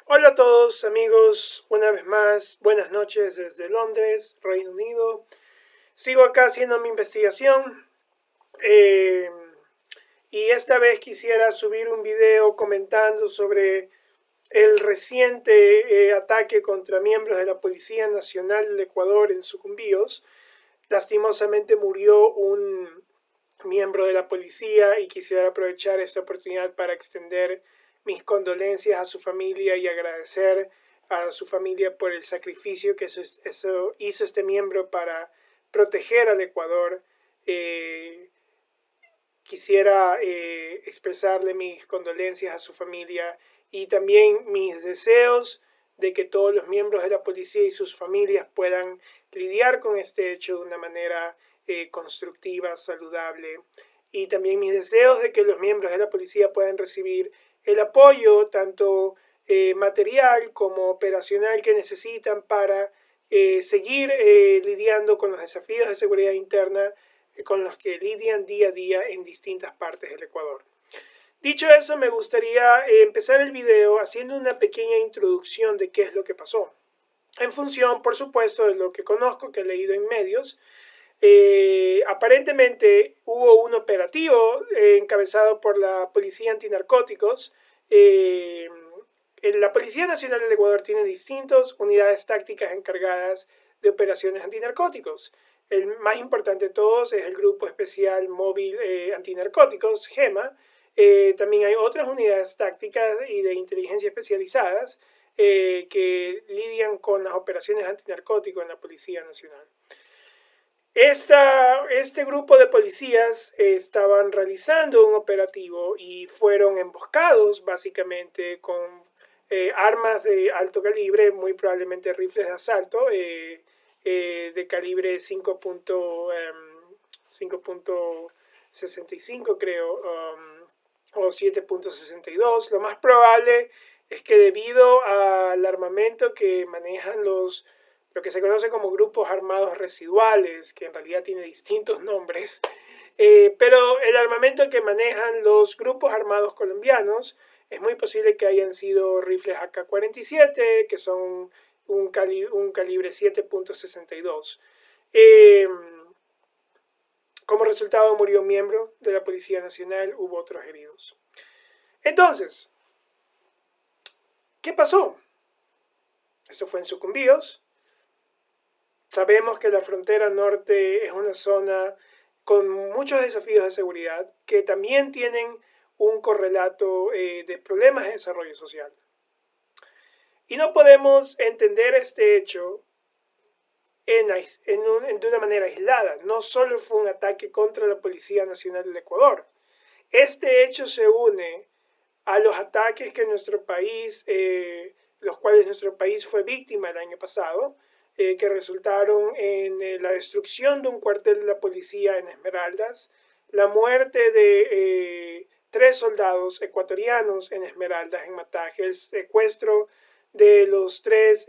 Hola a todos amigos, una vez más, buenas noches desde Londres, Reino Unido. Sigo acá haciendo mi investigación eh, y esta vez quisiera subir un video comentando sobre el reciente ataque contra miembros de la Policía Nacional del Ecuador en Sucumbíos. Lastimosamente murió un miembro de la policía y quisiera aprovechar esta oportunidad para extender mis condolencias a su familia y agradecer a su familia por el sacrificio que hizo este miembro para proteger al Ecuador. Quisiera expresarle mis condolencias a su familia y también mis deseos de que todos los miembros de la policía y sus familias puedan lidiar con este hecho de una manera constructiva, saludable. Y también mis deseos de que los miembros de la policía puedan recibir el apoyo, tanto material como operacional, que necesitan para seguir lidiando con los desafíos de seguridad interna con los que lidian día a día en distintas partes del Ecuador. Dicho eso, me gustaría empezar el video haciendo una pequeña introducción de qué es lo que pasó. En función, por supuesto, de lo que conozco, que he leído en medios, aparentemente hubo un operativo encabezado por la Policía Antinarcóticos. La Policía Nacional del Ecuador tiene distintas unidades tácticas encargadas de operaciones antinarcóticos. El más importante de todos es el Grupo Especial Móvil Antinarcóticos, GEMA. También hay otras unidades tácticas y de inteligencia especializadas que lidian con las operaciones antinarcóticos en la Policía Nacional. Este grupo de policías estaban realizando un operativo y fueron emboscados básicamente con armas de alto calibre, muy probablemente rifles de asalto de calibre 5.65 creo, o 7.62. Lo más probable es que debido al armamento que manejan lo que se conoce como grupos armados residuales, que en realidad tiene distintos nombres, pero el armamento que manejan los grupos armados colombianos es muy posible que hayan sido rifles AK-47, que son un calibre 7.62. Como resultado murió un miembro de la Policía Nacional, hubo otros heridos. Entonces, ¿qué pasó? Esto fue en Sucumbíos. Sabemos que la frontera norte es una zona con muchos desafíos de seguridad que también tienen un correlato de problemas de desarrollo social. Y no podemos entender este hecho de una manera aislada. No solo fue un ataque contra la Policía Nacional del Ecuador. Este hecho se une a los ataques que nuestro país, los cuales nuestro país fue víctima el año pasado, que resultaron en la destrucción de un cuartel de la policía en Esmeraldas, la muerte de 3 soldados ecuatorianos en Esmeraldas, en Mataje, el secuestro de los 3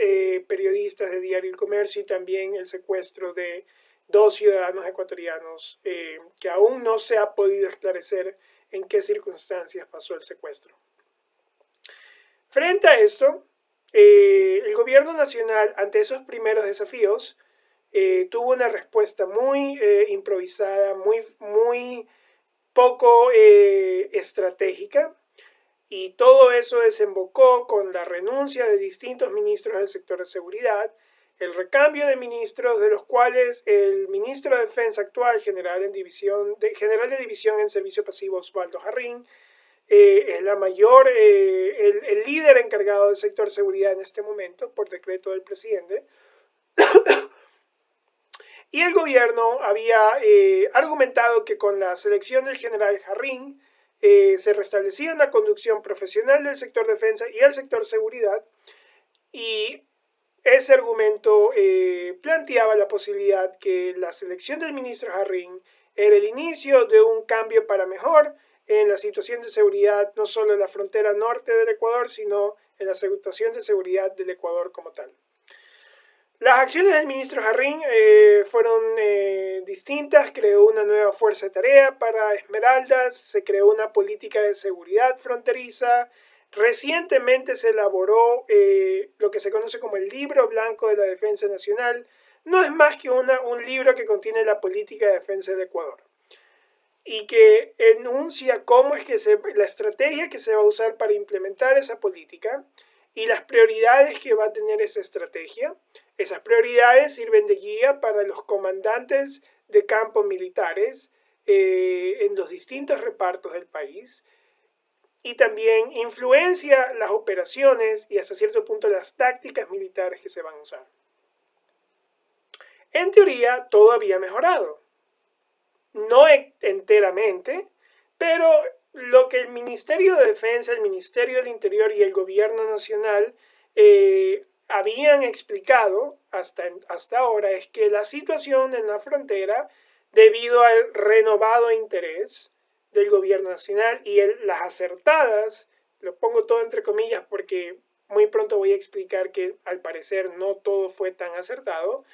periodistas de Diario El Comercio y también el secuestro de 2 ciudadanos ecuatorianos que aún no se ha podido esclarecer en qué circunstancias pasó el secuestro. Frente a esto, el gobierno nacional, ante esos primeros desafíos, tuvo una respuesta muy improvisada, muy poco estratégica, y todo eso desembocó con la renuncia de distintos ministros del sector de seguridad, el recambio de ministros, de los cuales el ministro de Defensa actual, general de división en servicio pasivo Osvaldo Jarrín, es el líder encargado del sector seguridad en este momento, por decreto del presidente. Y el gobierno había argumentado que con la selección del general Jarrín se restablecía una conducción profesional del sector defensa y el sector seguridad, y ese argumento planteaba la posibilidad que la selección del ministro Jarrín era el inicio de un cambio para mejor en la situación de seguridad, no solo en la frontera norte del Ecuador, sino en la situación de seguridad del Ecuador como tal. Las acciones del ministro Jarrín fueron distintas. Creó una nueva fuerza de tarea para Esmeraldas, se creó una política de seguridad fronteriza, Recientemente se elaboró lo que se conoce como el Libro Blanco de la Defensa Nacional. No es más que un libro que contiene la política de defensa del Ecuador y que enuncia cómo es que la estrategia que se va a usar para implementar esa política y las prioridades que va a tener esa estrategia. Esas prioridades sirven de guía para los comandantes de campo militares en los distintos repartos del país, y también influencia las operaciones y hasta cierto punto las tácticas militares que se van a usar. En teoría, todo había mejorado. No enteramente, pero lo que el Ministerio de Defensa, el Ministerio del Interior y el Gobierno Nacional habían explicado hasta ahora es que la situación en la frontera, debido al renovado interés del Gobierno Nacional y las acertadas, lo pongo todo entre comillas porque muy pronto voy a explicar que al parecer no todo fue tan acertado,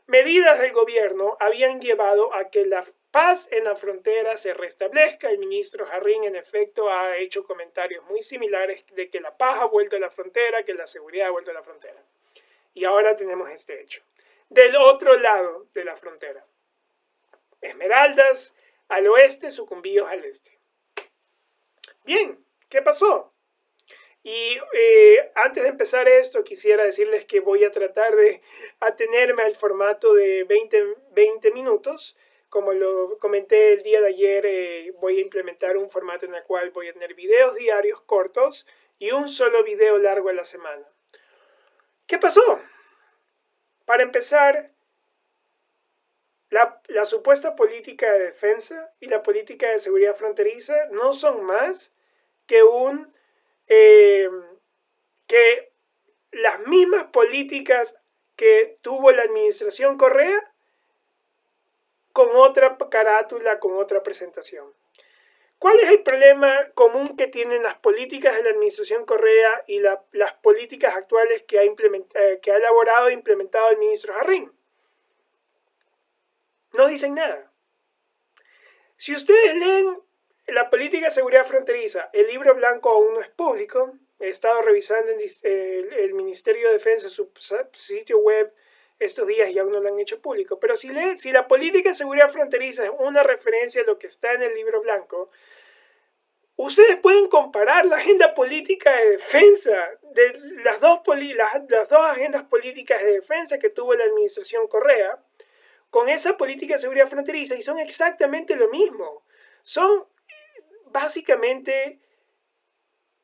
medidas del gobierno habían llevado a que la paz en la frontera se restablezca. El ministro Jarrín, en efecto, ha hecho comentarios muy similares de que la paz ha vuelto a la frontera, que la seguridad ha vuelto a la frontera. Y ahora tenemos este hecho. Del otro lado de la frontera, Esmeraldas al oeste, Sucumbíos al este. Bien, ¿qué pasó? Y antes de empezar esto, quisiera decirles que voy a tratar de atenerme al formato de 20 minutos. Como lo comenté el día de ayer, voy a implementar un formato en el cual voy a tener videos diarios cortos y un solo video largo a la semana. ¿Qué pasó? Para empezar, la supuesta política de defensa y la política de seguridad fronteriza no son más que que las mismas políticas que tuvo la administración Correa con otra carátula, con otra presentación. ¿Cuál es el problema común que tienen las políticas de la administración Correa y las políticas actuales que ha elaborado e implementado el ministro Jarrín? No dicen nada. Si ustedes leen la política de seguridad fronteriza, el libro blanco aún no es público. He estado revisando en el Ministerio de Defensa, su sitio web, estos días y aún no lo han hecho público. Pero si la política de seguridad fronteriza es una referencia a lo que está en el libro blanco, ustedes pueden comparar la agenda política de defensa de las dos agendas políticas de defensa que tuvo la administración Correa con esa política de seguridad fronteriza y son exactamente lo mismo. Son básicamente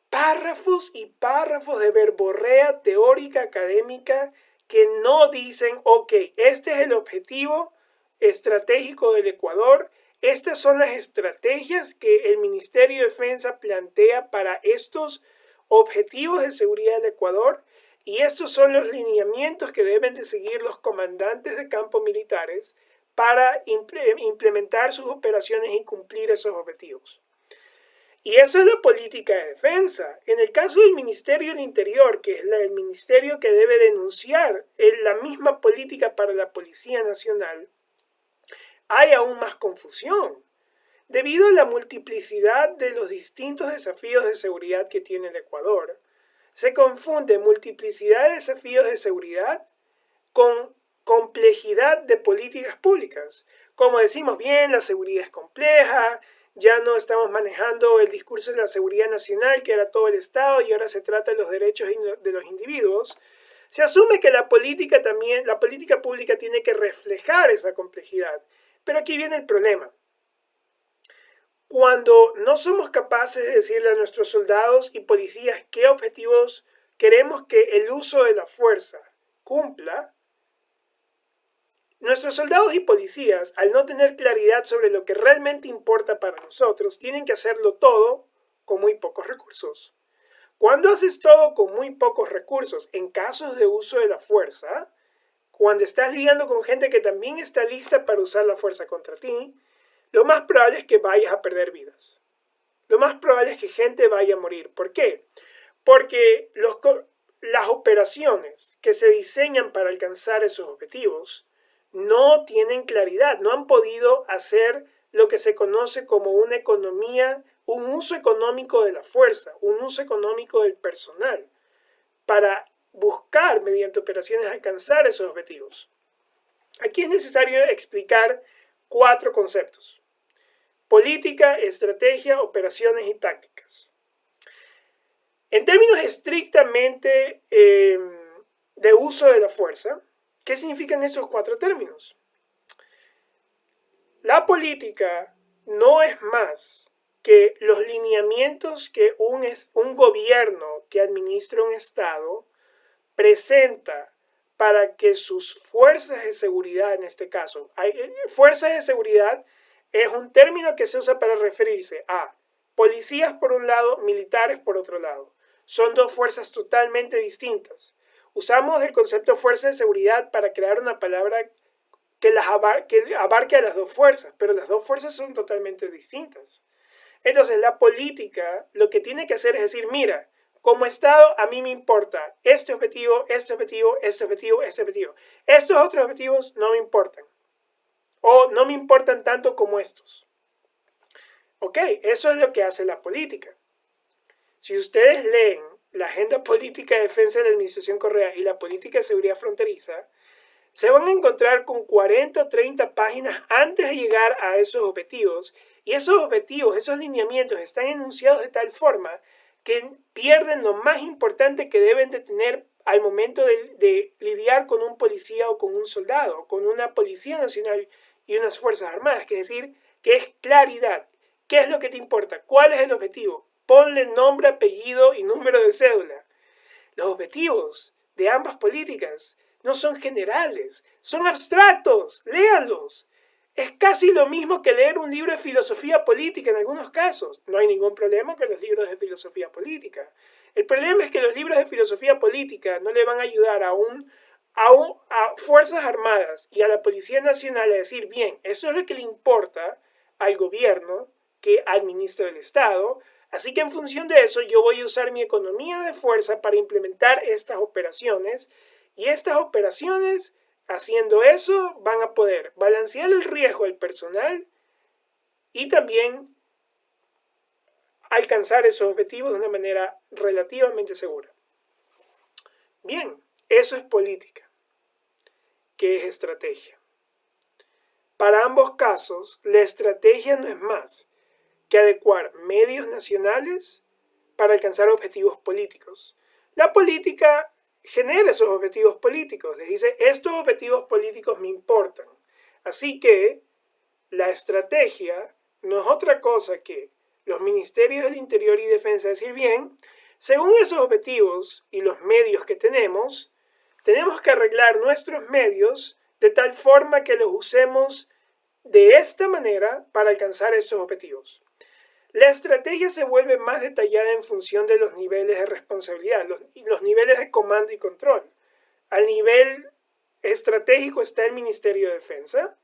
párrafos y párrafos de verborrea teórica académica que no dicen, ok, este es el objetivo estratégico del Ecuador, estas son las estrategias que el Ministerio de Defensa plantea para estos objetivos de seguridad del Ecuador y estos son los lineamientos que deben de seguir los comandantes de campo militares para implementar sus operaciones y cumplir esos objetivos. Y eso es la política de defensa. En el caso del Ministerio del Interior, que es el ministerio que debe denunciar la misma política para la Policía Nacional, hay aún más confusión. Debido a la multiplicidad de los distintos desafíos de seguridad que tiene el Ecuador, se confunde multiplicidad de desafíos de seguridad con complejidad de políticas públicas. Como decimos bien, la seguridad es compleja, ya no estamos manejando el discurso de la seguridad nacional, que era todo el Estado, y ahora se trata de los derechos de los individuos. Se asume que la política pública tiene que reflejar esa complejidad. Pero aquí viene el problema. Cuando no somos capaces de decirle a nuestros soldados y policías qué objetivos queremos que el uso de la fuerza cumpla, nuestros soldados y policías, al no tener claridad sobre lo que realmente importa para nosotros, tienen que hacerlo todo con muy pocos recursos. Cuando haces todo con muy pocos recursos, en casos de uso de la fuerza, cuando estás lidiando con gente que también está lista para usar la fuerza contra ti, lo más probable es que vayas a perder vidas. Lo más probable es que gente vaya a morir. ¿Por qué? Porque las operaciones que se diseñan para alcanzar esos objetivos no tienen claridad, no han podido hacer lo que se conoce como una economía un uso económico de la fuerza, un uso económico del personal, para buscar mediante operaciones alcanzar esos objetivos. Aquí es necesario explicar 4 conceptos: política, estrategia, operaciones y tácticas. En términos estrictamente de uso de la fuerza, ¿qué significan esos 4 términos? La política no es más que los lineamientos que un gobierno que administra un Estado presenta para que sus fuerzas de seguridad, en este caso, fuerzas de seguridad es un término que se usa para referirse a policías por un lado, militares por otro lado. Son 2 fuerzas totalmente distintas. Usamos el concepto fuerza de seguridad para crear una palabra que abarque a las 2 fuerzas, pero las 2 fuerzas son totalmente distintas. Entonces la política lo que tiene que hacer es decir, mira, como Estado a mí me importa este objetivo, este objetivo, este objetivo, este objetivo. Estos otros objetivos no me importan. O no me importan tanto como estos. Ok, eso es lo que hace la política. Si ustedes leen la Agenda Política de Defensa de la Administración Correa y la Política de Seguridad Fronteriza, se van a encontrar con 40 o 30 páginas antes de llegar a esos objetivos. Y esos objetivos, esos lineamientos están enunciados de tal forma que pierden lo más importante que deben de tener al momento de lidiar con un policía o con un soldado, con una policía nacional y unas fuerzas armadas, que es decir, que es claridad. ¿Qué es lo que te importa? ¿Cuál es el objetivo? Ponle nombre, apellido y número de cédula. Los objetivos de ambas políticas no son generales, son abstractos, léanlos. Es casi lo mismo que leer un libro de filosofía política en algunos casos. No hay ningún problema con los libros de filosofía política. El problema es que los libros de filosofía política no le van a ayudar a Fuerzas Armadas y a la Policía Nacional a decir, bien, eso es lo que le importa al gobierno que administra el Estado, así que en función de eso yo voy a usar mi economía de fuerza para implementar estas operaciones, y estas operaciones, haciendo eso, van a poder balancear el riesgo del personal y también alcanzar esos objetivos de una manera relativamente segura. Bien, eso es política. ¿Qué es estrategia? Para ambos casos, la estrategia no es más que adecuar medios nacionales para alcanzar objetivos políticos. La política genera esos objetivos políticos, les dice, estos objetivos políticos me importan. Así que la estrategia no es otra cosa que los ministerios del Interior y Defensa decir, bien, según esos objetivos y los medios que tenemos que arreglar nuestros medios de tal forma que los usemos de esta manera para alcanzar esos objetivos. La estrategia se vuelve más detallada en función de los niveles de responsabilidad, los niveles de comando y control. Al nivel estratégico está el Ministerio de Defensa,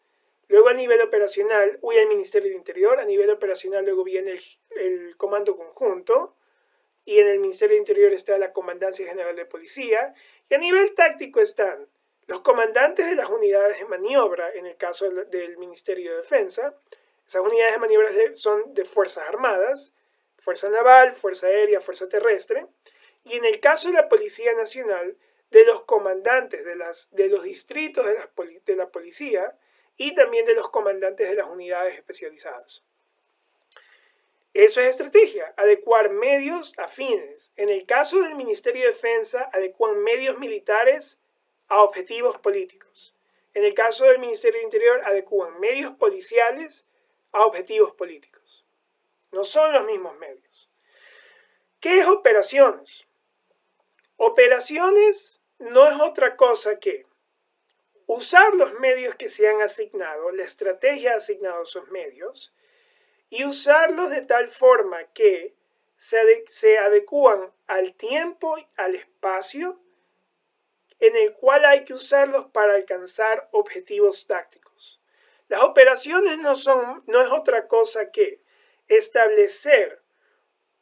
luego a nivel operacional, el Ministerio de Interior, a nivel operacional luego viene el Comando Conjunto, y en el Ministerio de Interior está la Comandancia General de Policía, y a nivel táctico están los comandantes de las unidades de maniobra, en el caso del Ministerio de Defensa. Esas unidades de maniobra son de Fuerzas Armadas, Fuerza Naval, Fuerza Aérea, Fuerza Terrestre, y en el caso de la Policía Nacional, de los comandantes de los distritos de la policía y también de los comandantes de las unidades especializadas. Eso es estrategia, adecuar medios afines. En el caso del Ministerio de Defensa, adecuan medios militares a objetivos políticos. En el caso del Ministerio de Interior, adecuan medios policiales a objetivos políticos. No son los mismos medios. ¿Qué es operaciones? Operaciones no es otra cosa que usar los medios que se han asignado, la estrategia ha asignado esos medios, y usarlos de tal forma que se adecúan al tiempo, al espacio, en el cual hay que usarlos para alcanzar objetivos tácticos. Las operaciones no es otra cosa que establecer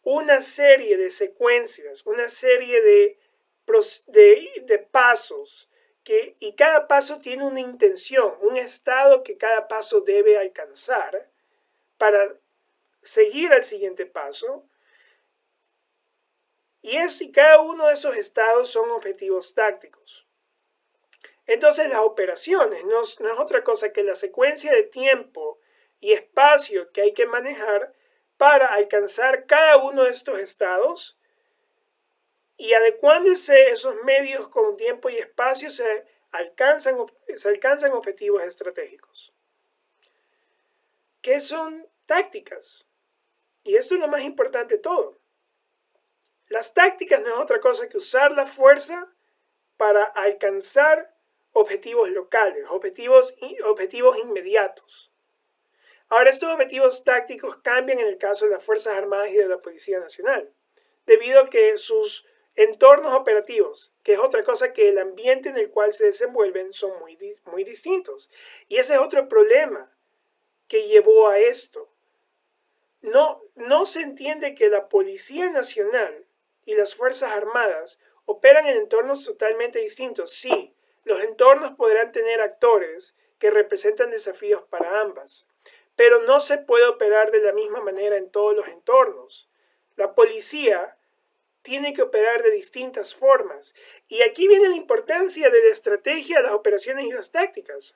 una serie de secuencias, una serie de pasos, y cada paso tiene una intención, un estado que cada paso debe alcanzar para seguir al siguiente paso, y cada uno de esos estados son objetivos tácticos. Entonces las operaciones no es otra cosa que la secuencia de tiempo y espacio que hay que manejar para alcanzar cada uno de estos estados, y adecuándose esos medios con tiempo y espacio se alcanzan objetivos estratégicos. ¿Qué son tácticas? Y esto es lo más importante de todo. Las tácticas no es otra cosa que usar la fuerza para alcanzar objetivos locales, objetivos inmediatos. Ahora, estos objetivos tácticos cambian en el caso de las Fuerzas Armadas y de la Policía Nacional, debido a que sus entornos operativos, que es otra cosa que el ambiente en el cual se desenvuelven, son muy distintos. Y ese es otro problema que llevó a esto. No se entiende que la Policía Nacional y las Fuerzas Armadas operan en entornos totalmente distintos. Sí, los entornos podrán tener actores que representan desafíos para ambas, pero no se puede operar de la misma manera en todos los entornos. La policía tiene que operar de distintas formas. Y aquí viene la importancia de la estrategia, las operaciones y las tácticas.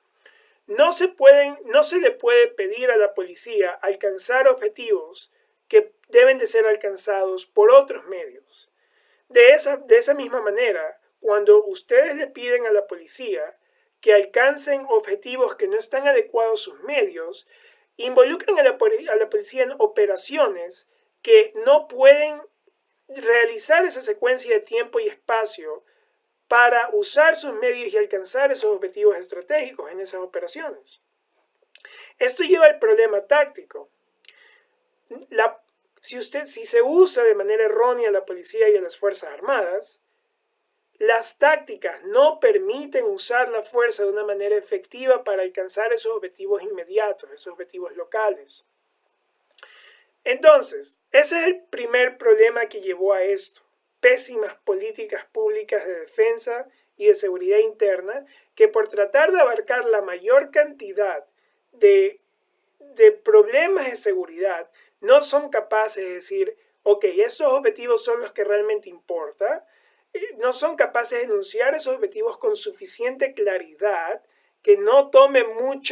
No se le puede pedir a la policía alcanzar objetivos que deben de ser alcanzados por otros medios. De esa misma manera, cuando ustedes le piden a la policía que alcancen objetivos que no están adecuados a sus medios, involucran a la policía en operaciones que no pueden realizar esa secuencia de tiempo y espacio para usar sus medios y alcanzar esos objetivos estratégicos en esas operaciones. Esto lleva al problema táctico. Si se usa de manera errónea a la policía y a las Fuerzas Armadas, las tácticas no permiten usar la fuerza de una manera efectiva para alcanzar esos objetivos inmediatos, esos objetivos locales. Entonces, ese es el primer problema que llevó a esto. Pésimas políticas públicas de defensa y de seguridad interna que por tratar de abarcar la mayor cantidad de problemas de seguridad no son capaces de decir, ok, esos objetivos son los que realmente importan, no son capaces de enunciar esos objetivos con suficiente claridad, que no tome un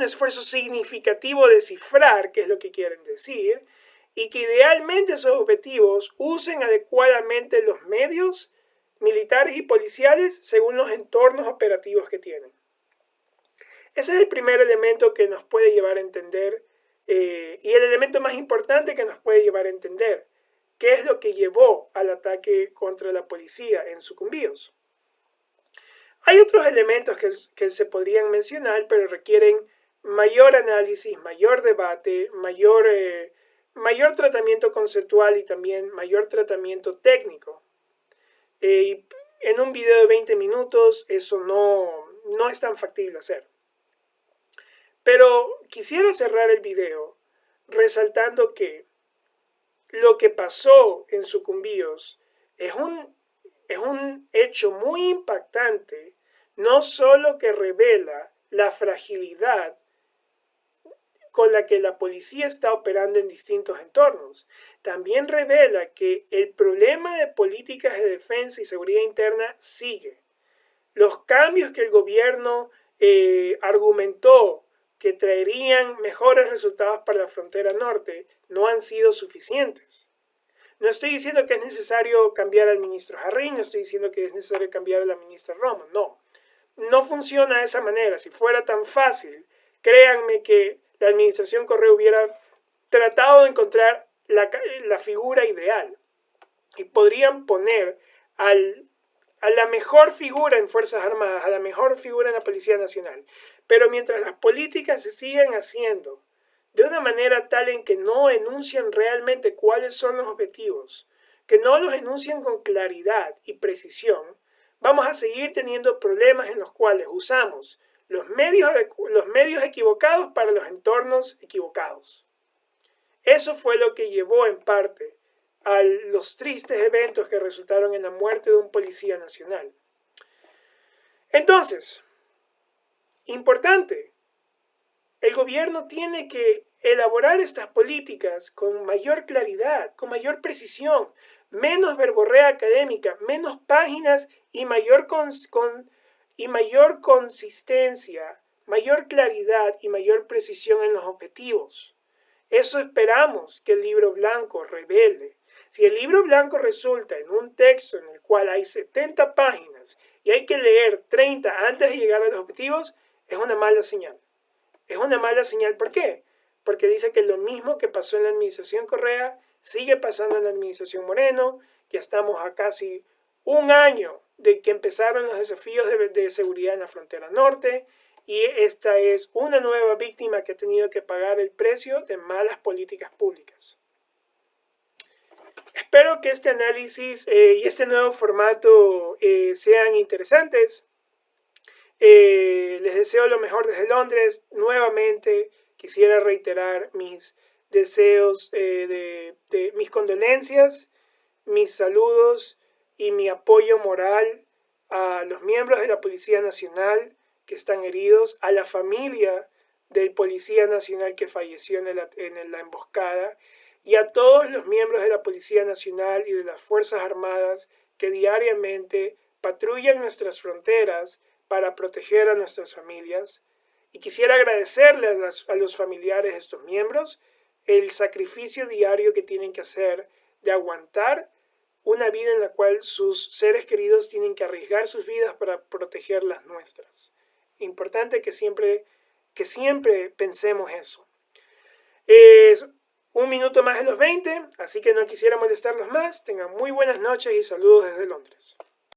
esfuerzo significativo de descifrar qué es lo que quieren decir, y que idealmente esos objetivos usen adecuadamente los medios militares y policiales según los entornos operativos que tienen. Ese es el primer elemento que nos puede llevar a entender, y el elemento más importante que nos puede llevar a entender qué es lo que llevó al ataque contra la policía en Sucumbíos. Hay otros elementos que se podrían mencionar, pero requieren mayor análisis, mayor debate, mayor tratamiento conceptual y también mayor tratamiento técnico. En un video de 20 minutos eso no es tan factible hacer. Pero quisiera cerrar el video resaltando que lo que pasó en Sucumbíos es un hecho muy impactante, no solo que revela la fragilidad con la que la policía está operando en distintos entornos, también revela que el problema de políticas de defensa y seguridad interna sigue. Los cambios que el gobierno argumentó que traerían mejores resultados para la frontera norte no han sido suficientes. No estoy diciendo que es necesario cambiar al ministro Jarrín, no estoy diciendo que es necesario cambiar a la ministra Romo, no funciona de esa manera. Si fuera tan fácil, créanme que la administración Correa hubiera tratado de encontrar la figura ideal y podrían poner a la mejor figura en Fuerzas Armadas, a la mejor figura en la Policía Nacional. Pero mientras las políticas se siguen haciendo de una manera tal en que no enuncian realmente cuáles son los objetivos, que no los enuncian con claridad y precisión, vamos a seguir teniendo problemas en los cuales usamos los medios equivocados para los entornos equivocados. Eso fue lo que llevó en parte a los tristes eventos que resultaron en la muerte de un policía nacional. Entonces, importante, el gobierno tiene que elaborar estas políticas con mayor claridad, con mayor precisión, menos verborrea académica, menos páginas y mayor consistencia, mayor claridad y mayor precisión en los objetivos. Eso esperamos que el libro blanco revele. Si el libro blanco resulta en un texto en el cual hay 70 páginas y hay que leer 30 antes de llegar a los objetivos, es una mala señal. Es una mala señal, ¿por qué? Porque dice que lo mismo que pasó en la administración Correa sigue pasando en la administración Moreno. Ya estamos a casi un año de que empezaron los desafíos de seguridad en la frontera norte, y esta es una nueva víctima que ha tenido que pagar el precio de malas políticas públicas. Espero que este análisis y este nuevo formato sean interesantes. Les deseo lo mejor desde Londres. Nuevamente quisiera reiterar mis deseos mis condolencias, mis saludos y mi apoyo moral a los miembros de la Policía Nacional que están heridos, a la familia del Policía Nacional que falleció en la emboscada, y a todos los miembros de la Policía Nacional y de las Fuerzas Armadas que diariamente patrullan nuestras fronteras para proteger a nuestras familias. Y quisiera agradecerle a los familiares de estos miembros el sacrificio diario que tienen que hacer de aguantar una vida en la cual sus seres queridos tienen que arriesgar sus vidas para proteger las nuestras. Importante que siempre pensemos eso. Es un minuto más de los 20, así que no quisiera molestarlos más. Tengan muy buenas noches y saludos desde Londres.